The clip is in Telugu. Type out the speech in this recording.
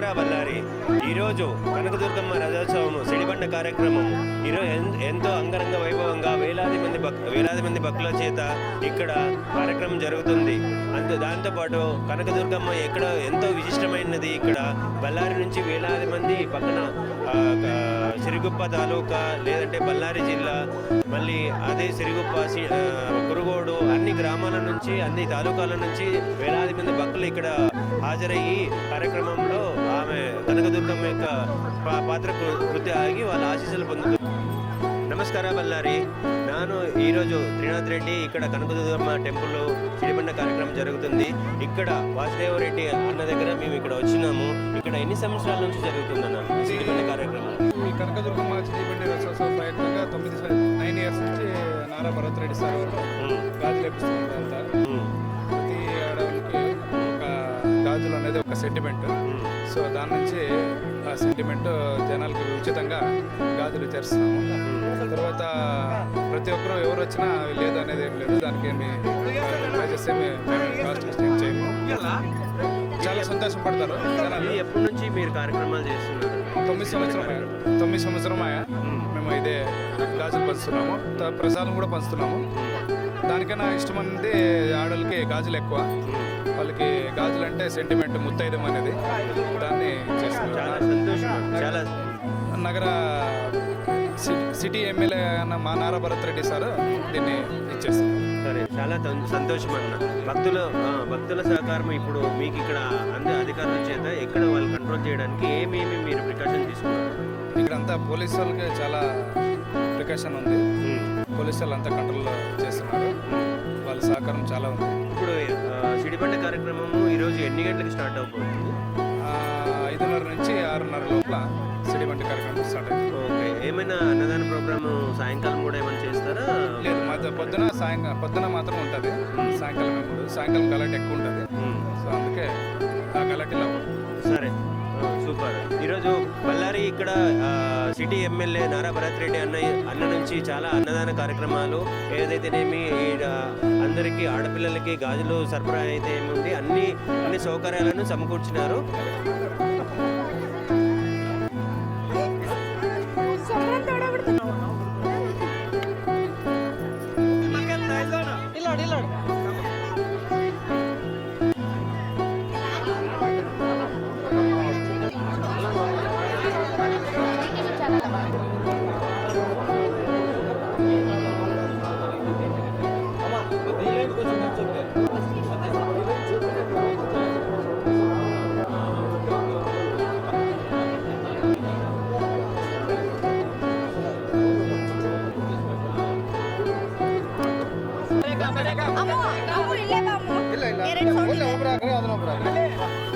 నమస్కారం బళ్ళారి. ఈరోజు కనకదుర్గమ్మ రథోత్సవము సిడిబండ కార్యక్రమం ఈరోజు ఎంతో అంగరంగ వైభవంగా వేలాది మంది భక్తుల చేత ఇక్కడ కార్యక్రమం జరుగుతుంది. దాంతోపాటు కనకదుర్గమ్మ ఎక్కడ ఎంతో విశిష్టమైనది. ఇక్కడ బళ్ళారి నుంచి వేలాది మంది పక్కన సిరిగుప్ప తాలూకా లేదంటే బళ్ళారి జిల్లా, మళ్ళీ అదే సిరిగుప్ప, కురుగోడు అన్ని గ్రామాల నుంచి అన్ని తాలూకాల నుంచి వేలాది మంది భక్తులు ఇక్కడ హాజరయ్యి కార్యక్రమంలో ఆమె కనకదుర్గమ్మ యొక్క పాత్ర కృతి ఆగి వాళ్ళ ఆశీస్సులు పొందుతుంది. నమస్కార బళ్ళారి. ನಾನು ఈరోజు త్రినాథ్ రెడ్డి ఇక్కడ కనకదుర్గమ్మ టెంపుల్ సిడిబండ కార్యక్రమం జరుగుతుంది. ఇక్కడ వాసుదేవరెడ్డి అన్న దగ్గర మేము ఇక్కడ వచ్చినాము. ఇక్కడ ఎన్ని సంవత్సరాల నుంచి జరుగుతుందన్న సిడిబండ కార్యక్రమం? ఈ కనకదుర్గమ్మ సిడిబండి రథోత్సవ ప్రయత్నంగా 9 ఇయర్స్ నుంచి నారా భరత్ రెడ్డి సార్ గాజులు లేపిస్తున్నారు. ప్రతి ఆడవాళ్ళకి ఒక గాజులు అనేది ఒక సెంటిమెంట్. సో దాని నుంచి ఆ సెంటిమెంట్ జనాలకి ఉచితంగా గాజులు చేస్తున్నాము. తర్వాత ప్రతి ఒక్కరు ఎవరు వచ్చినా లేదు అనేది ఏం లేదు, దానికి ఏమి ప్రైజెస్ ఏమి కాస్ట్ ఎక్స్చేంజ్ చేయము. చాలా సంతోషం పడతారు జనాలు. ఎప్పటి నుంచి మీరు కార్యక్రమాలు చేస్తున్నారు? 9 సంవత్సరం మేము ఇదే గాజులు పంచుతున్నాము, ప్రసాదం కూడా పంచుతున్నాము. దానికైనా ఇష్టమంది ఆడవాళ్ళకి గాజులు ఎక్కువ. వాళ్ళకి గాజులు అంటే సెంటిమెంట్, ముత్తైదం అనేది, దాన్ని చేస్తున్నారు. చాలా సంతోషం. చాలా నగర సిటీ ఎమ్మెల్యే అన్న మా నారా భరత్ రెడ్డి సార్ దీన్ని ఇచ్చేస్తారు. సరే, చాలా సంతోషం అన్న. భక్తుల సహకారం ఇప్పుడు మీకు ఇక్కడ అందే అధికారుల చేత ఎక్కడ వాళ్ళు కంట్రోల్ చేయడానికి ఏమేమి మీరు ప్రికాషన్ తీసుకున్నారు? ఇక్కడ అంతా పోలీసు వాళ్ళకి చాలా ప్రికాషన్ ఉంది. పోలీసు వాళ్ళు అంతా కంట్రోల్ చేస్తున్నారు. వాళ్ళ సహకారం చాలా ఉంది. ఇప్పుడు సిడిబండ కార్యక్రమము ఈరోజు ఎన్ని గంటలకు స్టార్ట్ అవబోతుంది? 5:30 నుంచి 6:30 లోపల సిడిబండి కార్యక్రమం స్టార్ట్ అవుతుంది. ఓకే. ఏమైనా అన్నదాన ప్రోగ్రాము సాయంకాలం కూడా ఏమైనా చేస్తారా? లేదు, పొద్దున మాత్రం ఉంటుంది. సాయంకాలం గలాట్ ఎక్కువ ఉంటుంది. సో అందుకే ఆ గలాటిలో. సరే, సూపర్. ఈరోజు బళ్ళారి ఇక్కడ సిటీ ఎమ్మెల్యే నారా భరత్ రెడ్డి అన్న నుంచి చాలా అన్నదాన కార్యక్రమాలు ఏదైతేనేమి అందరికీ ఆడపిల్లలకి గాజులు సరఫరా అయితే ఏముంది అన్ని సౌకర్యాలను సమకూర్చినారు. Amo, amo, amo, amo, amo, amo, amo, amo, amo, amo, amo, amo, amo,